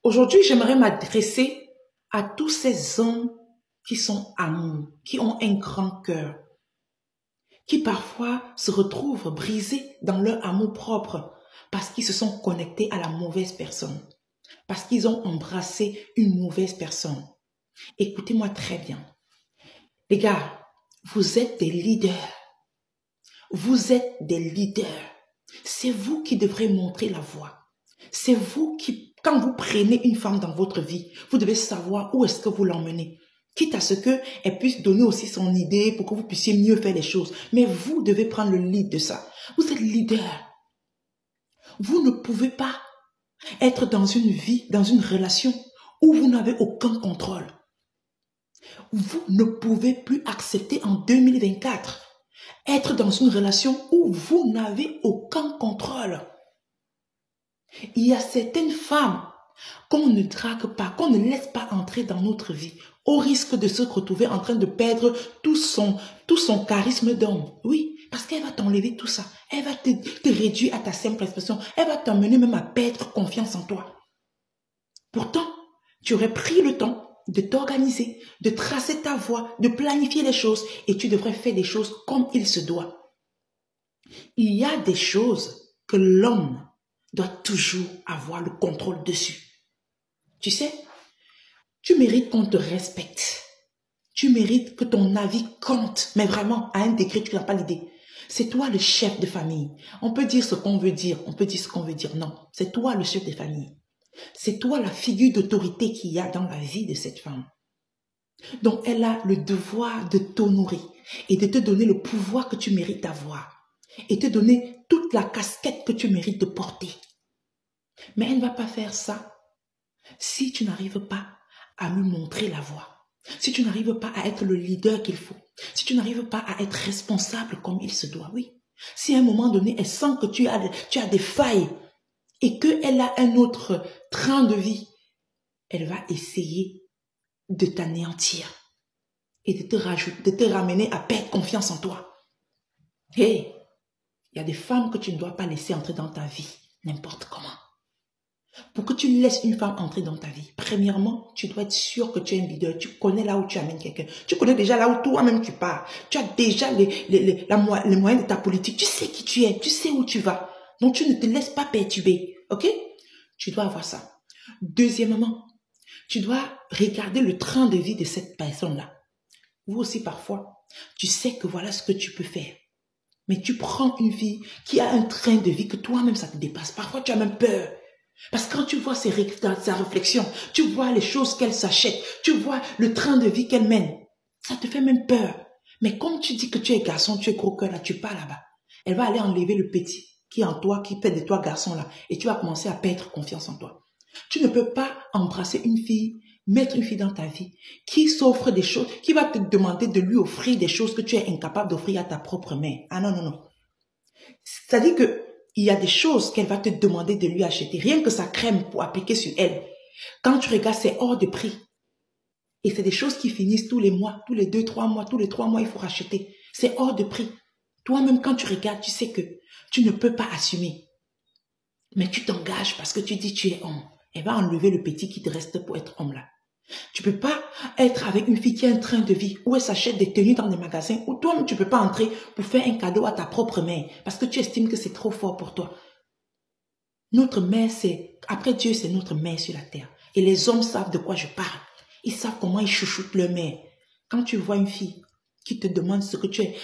Aujourd'hui, j'aimerais m'adresser à tous ces hommes qui sont amour, qui ont un grand cœur, qui parfois se retrouvent brisés dans leur amour propre parce qu'ils se sont connectés à la mauvaise personne, parce qu'ils ont embrassé une mauvaise personne. Écoutez-moi très bien. Les gars, vous êtes des leaders. Vous êtes des leaders. C'est vous qui devrez montrer la voie. C'est vous qui, quand vous prenez une femme dans votre vie, vous devez savoir où est-ce que vous l'emmenez. Quitte à ce qu'elle puisse donner aussi son idée pour que vous puissiez mieux faire les choses. Mais vous devez prendre le lead de ça. Vous êtes leader. Vous ne pouvez pas être dans une vie, dans une relation où vous n'avez aucun contrôle. Vous ne pouvez plus accepter en 2024 être dans une relation où vous n'avez aucun contrôle. Il y a certaines femmes qu'on ne drague pas, qu'on ne laisse pas entrer dans notre vie, au risque de se retrouver en train de perdre tout son charisme d'homme. Oui, parce qu'elle va t'enlever tout ça. Elle va te réduire à ta simple expression. Elle va t'emmener même à perdre confiance en toi. Pourtant, tu aurais pris le temps de t'organiser, de tracer ta voie, de planifier les choses et tu devrais faire des choses comme il se doit. Il y a des choses que l'homme doit toujours avoir le contrôle dessus. Tu sais, tu mérites qu'on te respecte. Tu mérites que ton avis compte, mais vraiment, à un degré, tu n'as pas l'idée. C'est toi le chef de famille. On peut dire ce qu'on veut dire, on peut dire ce qu'on veut dire. Non, c'est toi le chef de famille. C'est toi la figure d'autorité qu'il y a dans la vie de cette femme. Donc, elle a le devoir de t'honorer et de te donner le pouvoir que tu mérites d'avoir et te donner toute la casquette que tu mérites de porter. Mais elle ne va pas faire ça si tu n'arrives pas à lui montrer la voie, si tu n'arrives pas à être le leader qu'il faut, si tu n'arrives pas à être responsable comme il se doit, oui. Si à un moment donné, elle sent que tu as des failles et qu'elle a un autre train de vie, elle va essayer de t'anéantir et de te ramener à perdre confiance en toi. Hey, il y a des femmes que tu ne dois pas laisser entrer dans ta vie, n'importe comment. Pour que tu laisses une femme entrer dans ta vie, premièrement, tu dois être sûr que tu es un leader. Tu connais là où tu amènes quelqu'un. Tu connais déjà là où toi-même tu pars. Tu as déjà les moyens de ta politique. Tu sais qui tu es. Tu sais où tu vas. Donc, tu ne te laisses pas perturber. OK? Tu dois avoir ça. Deuxièmement, tu dois regarder le train de vie de cette personne-là. Vous aussi, parfois, tu sais que voilà ce que tu peux faire. Mais tu prends une fille qui a un train de vie que toi-même, ça te dépasse. Parfois, tu as même peur. Parce que quand tu vois sa réflexion, tu vois les choses qu'elle s'achète, tu vois le train de vie qu'elle mène, ça te fait même peur. Mais comme tu dis que tu es garçon, tu es gros cœur là, tu pars là-bas. Elle va aller enlever le petit qui est en toi, qui fait de toi garçon là, et tu vas commencer à perdre confiance en toi. Tu ne peux pas embrasser une fille, mettre une fille dans ta vie, qui s'offre des choses, qui va te demander de lui offrir des choses que tu es incapable d'offrir à ta propre mère. Ah non, non, non. C'est-à-dire que il y a des choses qu'elle va te demander de lui acheter. Rien que sa crème pour appliquer sur elle. Quand tu regardes, c'est hors de prix. Et c'est des choses qui finissent tous les mois, tous les 2-3 mois, tous les 3 mois, il faut racheter. C'est hors de prix. Toi-même, quand tu regardes, tu sais que tu ne peux pas assumer. Mais tu t'engages parce que tu dis tu es homme. Elle va enlever le petit qui te reste pour être homme là. Tu peux pas être avec une fille qui a un train de vie où elle s'achète des tenues dans des magasins où toi-même tu peux pas entrer pour faire un cadeau à ta propre mère parce que tu estimes que c'est trop fort pour toi. Notre mère, après Dieu, c'est notre mère sur la terre. Et les hommes savent de quoi je parle. Ils savent comment ils chouchoutent leur mère. Quand tu vois une fille qui te demande ce que tu es,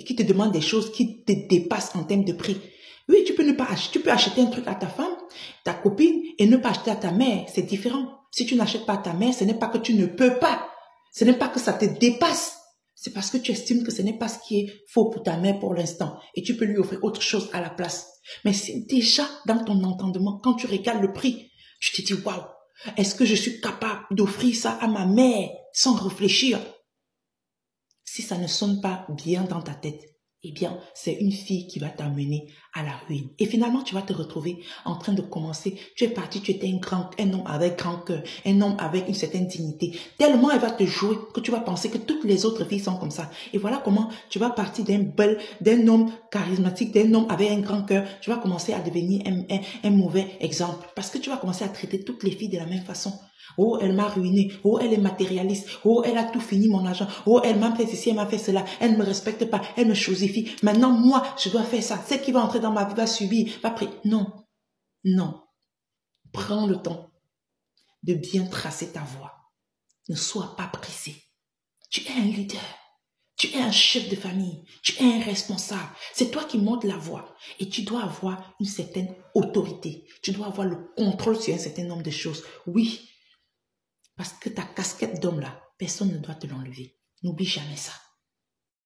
qui te demande des choses qui te dépassent en termes de prix. Oui, tu peux ne pas acheter, tu peux acheter un truc à ta femme, ta copine et ne pas acheter à ta mère. C'est différent. Si tu n'achètes pas à ta mère, ce n'est pas que tu ne peux pas. Ce n'est pas que ça te dépasse. C'est parce que tu estimes que ce n'est pas ce qui est faux pour ta mère pour l'instant. Et tu peux lui offrir autre chose à la place. Mais c'est déjà dans ton entendement, quand tu regardes le prix, tu te dis, waouh, est-ce que je suis capable d'offrir ça à ma mère sans réfléchir? Si ça ne sonne pas bien dans ta tête, eh bien, c'est une fille qui va t'amener à la ruine. Et finalement, tu vas te retrouver en train de commencer. Tu es parti, tu étais un homme avec grand cœur, un homme avec une certaine dignité. Tellement elle va te jouer que tu vas penser que toutes les autres filles sont comme ça. Et voilà comment tu vas partir d'un homme charismatique, d'un homme avec un grand cœur. Tu vas commencer à devenir un mauvais exemple. Parce que tu vas commencer à traiter toutes les filles de la même façon. Oh, elle m'a ruiné. Oh, elle est matérialiste. Oh, elle a tout fini mon argent. Oh, elle m'a fait ceci, elle m'a fait cela. Elle ne me respecte pas. Elle me chosifie. Maintenant, moi, je dois faire ça. Celle qui va entrer dans ma vie va subir. Va prier. Non. Non. Prends le temps de bien tracer ta voie. Ne sois pas pressé. Tu es un leader. Tu es un chef de famille. Tu es un responsable. C'est toi qui montes la voie. Et tu dois avoir une certaine autorité. Tu dois avoir le contrôle sur un certain nombre de choses. Oui. Parce que ta casquette d'homme là, personne ne doit te l'enlever. N'oublie jamais ça.